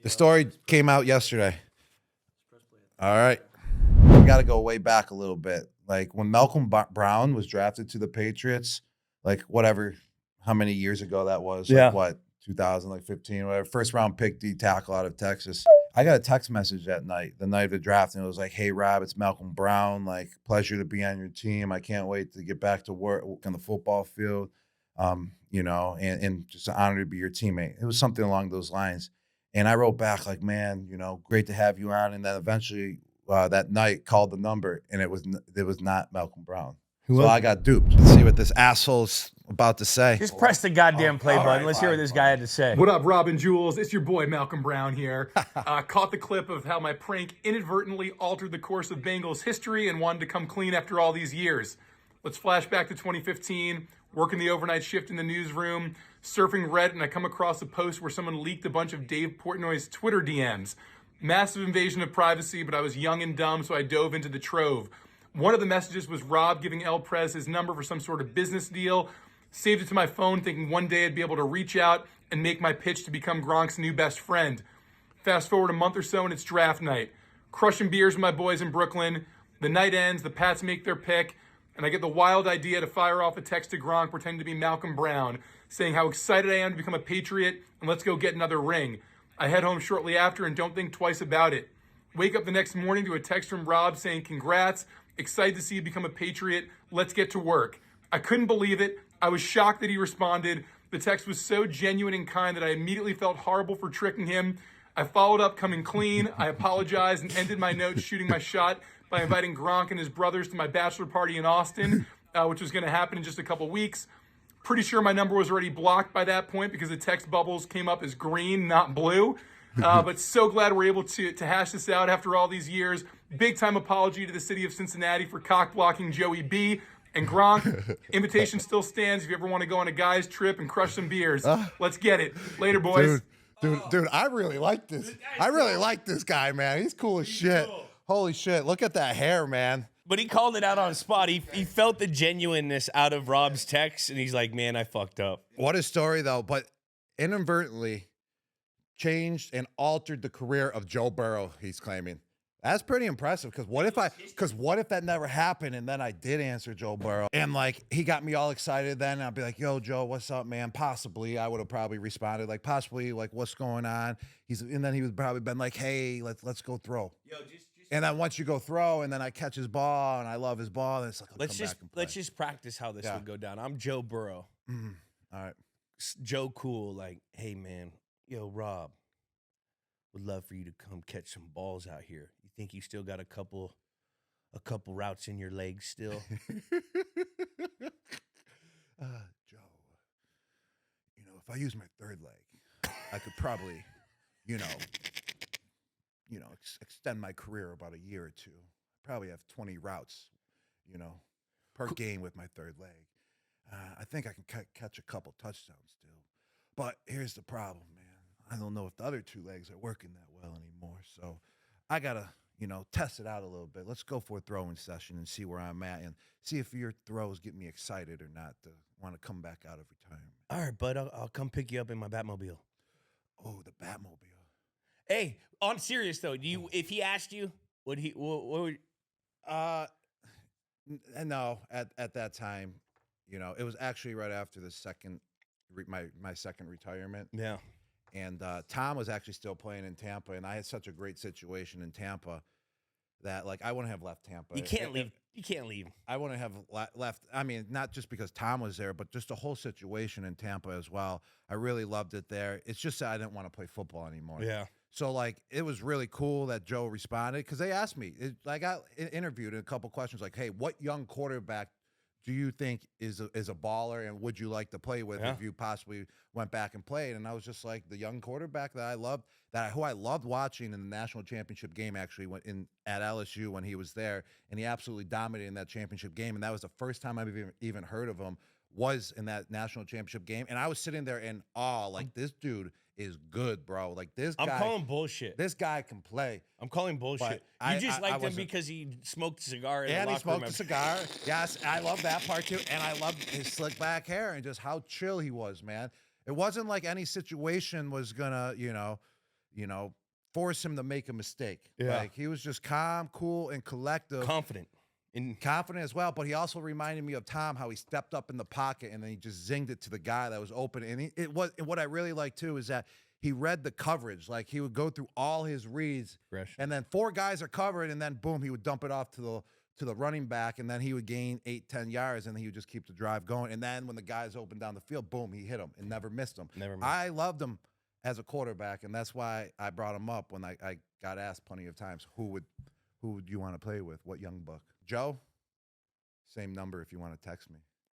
The story came out yesterday. All right. We got to go way back a little bit. Like when Malcolm Brown was drafted to the Patriots, like whatever, how many years ago that was? Yeah. Like what, 2015, whatever. First round pick D tackle out of Texas. I got a text message that night, the night of the draft, and it was like, "Hey Rob, it's Malcolm Brown. Like, pleasure to be on your team. I can't wait to get back to work on the football field. And just an honor to be your teammate." It was something along those lines. And I wrote back like, "Man, great to have you on." And then eventually that night called the number, and it was not Malcolm Brown. So I got duped. Let's see what this asshole's about to say. Just press the goddamn play button. Let's hear what this guy had to say. What up, Rob and Jules? It's your boy, Malcolm Brown here. Caught the clip of how my prank inadvertently altered the course of Bengals history and wanted to come clean after all these years. Let's flash back to 2015, working the overnight shift in the newsroom, surfing Reddit, and I come across a post where someone leaked a bunch of Dave Portnoy's Twitter DMs. Massive invasion of privacy, but I was young and dumb, so I dove into the trove. One of the messages was Rob giving El Prez his number for some sort of business deal. Saved it to my phone, thinking one day I'd be able to reach out and make my pitch to become Gronk's new best friend. Fast forward a month or so, and it's draft night. Crushing beers with my boys in Brooklyn. The night ends, the Pats make their pick, and I get the wild idea to fire off a text to Gronk pretending to be Malcolm Brown, saying how excited I am to become a Patriot, and let's go get another ring. I head home shortly after and don't think twice about it. Wake up the next morning to a text from Rob saying, "Congrats, excited to see you become a Patriot, let's get to work." I couldn't believe it. I was shocked that he responded. The text was so genuine and kind that I immediately felt horrible for tricking him. I followed up coming clean. I apologized and ended my note shooting my shot by inviting Gronk and his brothers to my bachelor party in Austin, which was going to happen in just a couple weeks. Pretty sure my number was already blocked by that point because the text bubbles came up as green, not blue. But so glad we're able to hash this out after all these years. Big time apology to the city of Cincinnati for cock blocking Joey B. And Gronk, invitation still stands if you ever want to go on a guy's trip and crush some beers. Let's get it. Later, boys. Dude, I really like this. I really like this guy, man. He's cool as shit. Holy shit. Look at that hair, man. But he called it out on the spot. He felt the genuineness out of Rob's text, and he's like, "Man, I fucked up." What a story, though. But inadvertently changed and altered the career of Joe Burrow, he's claiming. That's pretty impressive, because what if that never happened and then I did answer Joe Burrow and like he got me all excited then, and I'd be like, "Yo, Joe, what's up, man?" Possibly I would have probably responded like, "Possibly, like, what's going on?" And then he would probably been like, "Hey, let's go throw." And then once you go throw, and then I catch his ball and I love his ball, and it's like, let's just practice how this would go down. I'm Joe Burrow. All right. Joe Cool, like, "Hey man, yo Rob, would love for you to come catch some balls out here. You think you still got a couple routes in your legs still?" Joe, if I use my third leg, I could probably, extend my career about a year or two. Probably have 20 routes, per game with my third leg. I think I can catch a couple touchdowns still. But here's the problem, man. I don't know if the other two legs are working that well anymore. So I got to, test it out a little bit. Let's go for a throwing session and see where I'm at and see if your throws get me excited or not to want to come back out of retirement. All right, bud, I'll come pick you up in my Batmobile. Oh, the Batmobile. Hey, on serious though, if he asked you, what would? No, at that time, it was actually right after the second, my second retirement. Yeah. And Tom was actually still playing in Tampa, and I had such a great situation in Tampa that, like, I wouldn't have left Tampa. You can't leave. You can't leave. I wouldn't have left. I mean, not just because Tom was there, but just the whole situation in Tampa as well. I really loved it there. It's just that I didn't want to play football anymore. Yeah. So, like, it was really cool that Joe responded, because they asked me. I got interviewed in a couple questions like, "Hey, what young quarterback do you think is a baller, and would you like to play with if you possibly went back and played?" And I was just like, the young quarterback that I loved, who I loved watching in the national championship game, actually went in at LSU when he was there, and he absolutely dominated in that championship game. And that was the first time I've even heard of him, was in that national championship game. And I was sitting there in awe, like, this dude is good, bro. Like, this guy. I'm calling bullshit. This guy can play. I'm calling bullshit. You just liked him because he smoked a cigar in the locker room. And he smoked a cigar. Yes, I love that part too. And I loved his slick back hair and just how chill he was, man. It wasn't like any situation was gonna, force him to make a mistake. Yeah. Like, he was just calm, cool, and collective. Confident. Confident as well, but he also reminded me of Tom, how he stepped up in the pocket and then he just zinged it to the guy that was open. And what I really like too is that he read the coverage. Like, he would go through all his reads, and then 4 guys are covered, and then boom, he would dump it off to the running back, and then he would gain 8-10 yards, and he would just keep the drive going. And then when the guys opened down the field, boom, he hit him and never missed him. I loved him as a quarterback, and that's why I brought him up when I got asked plenty of times, who would you want to play with? What young buck? Joe, same number if you want to text me.